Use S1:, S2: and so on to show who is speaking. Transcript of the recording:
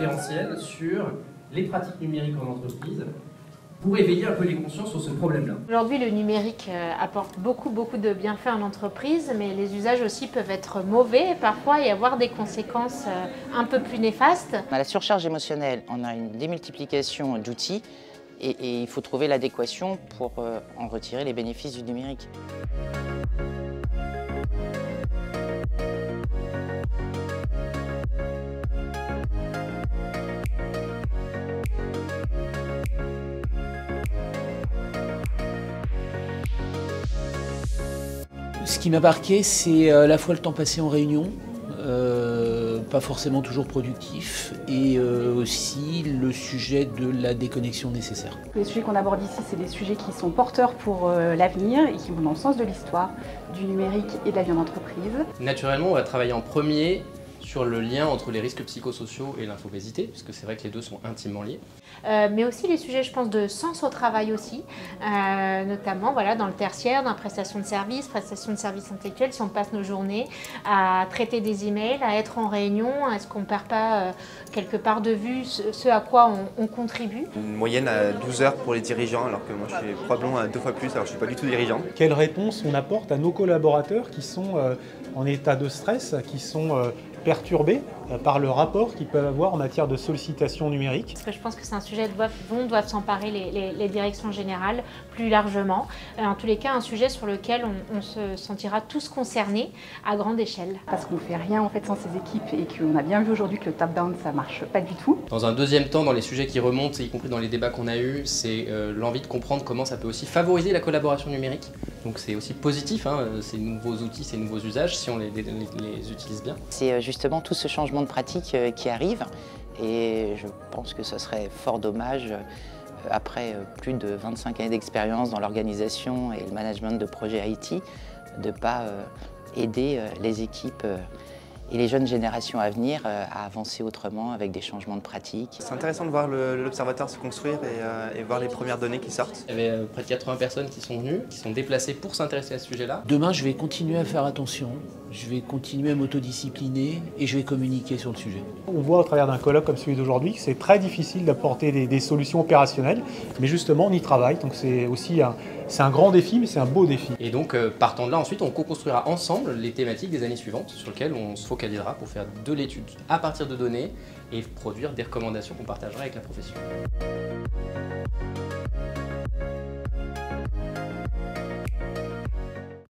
S1: référentiel sur les pratiques numériques en entreprise pour éveiller un peu les consciences sur ce problème-là.
S2: Aujourd'hui, le numérique apporte beaucoup de bienfaits en entreprise, mais les usages aussi peuvent être mauvais parfois et avoir des conséquences un peu plus néfastes.
S3: On a la surcharge émotionnelle, on a une démultiplication d'outils et il faut trouver l'adéquation pour en retirer les bénéfices du numérique.
S4: Ce qui m'a marqué, c'est à la fois le temps passé en réunion, pas forcément toujours productif, et aussi le sujet de la déconnexion nécessaire.
S5: Les sujets qu'on aborde ici, c'est des sujets qui sont porteurs pour l'avenir et qui vont dans le sens de l'histoire, du numérique et de la vie en entreprise.
S1: Naturellement, on va travailler en premier sur le lien entre les risques psychosociaux et l'infobésité, puisque c'est vrai que les deux sont intimement liés.
S2: Mais aussi les sujets, je pense, de sens au travail aussi, notamment voilà, dans le tertiaire, dans la prestation de services intellectuels, si on passe nos journées à traiter des emails, à être en réunion, est-ce qu'on ne perd pas quelque part de vue ce à quoi on contribue?
S6: Une moyenne à 12 heures pour les dirigeants, alors que moi je suis probablement à 2 fois plus, alors je ne suis pas du tout dirigeant.
S7: Quelle réponse on apporte à nos collaborateurs qui sont en état de stress, qui sont perturbés par le rapport qu'ils peuvent avoir en matière de sollicitation numérique?
S2: Parce que je pense que c'est un sujet dont doivent s'emparer les directions générales plus largement. En tous les cas, un sujet sur lequel on se sentira tous concernés à grande échelle.
S5: Parce qu'on ne fait rien en fait sans ces équipes et qu'on a bien vu aujourd'hui que le top-down ça marche pas du tout.
S1: Dans un deuxième temps, dans les sujets qui remontent, y compris dans les débats qu'on a eus, c'est l'envie de comprendre comment ça peut aussi favoriser la collaboration numérique. Donc c'est aussi positif, hein, ces nouveaux outils, ces nouveaux usages, si on les utilise bien.
S3: C'est justement tout ce changement de pratique qui arrive et je pense que ce serait fort dommage, après plus de 25 années d'expérience dans l'organisation et le management de projets IT, de ne pas aider les équipes et les jeunes générations à venir à avancer autrement avec des changements de pratiques.
S6: C'est intéressant de voir l'observatoire se construire et voir les premières données qui sortent.
S1: Il y avait près de 80 personnes qui sont venues, qui sont déplacées pour s'intéresser à ce sujet-là.
S4: Demain, je vais continuer à faire attention, je vais continuer à m'autodiscipliner et je vais communiquer sur le sujet.
S7: On voit au travers d'un colloque comme celui d'aujourd'hui que c'est très difficile d'apporter des solutions opérationnelles, mais justement on y travaille, donc c'est aussi un grand défi, mais c'est un beau défi.
S1: Et donc, partant de là, ensuite, on co-construira ensemble les thématiques des années suivantes sur lesquelles on se focalisera pour faire de l'étude à partir de données et produire des recommandations qu'on partagera avec la profession.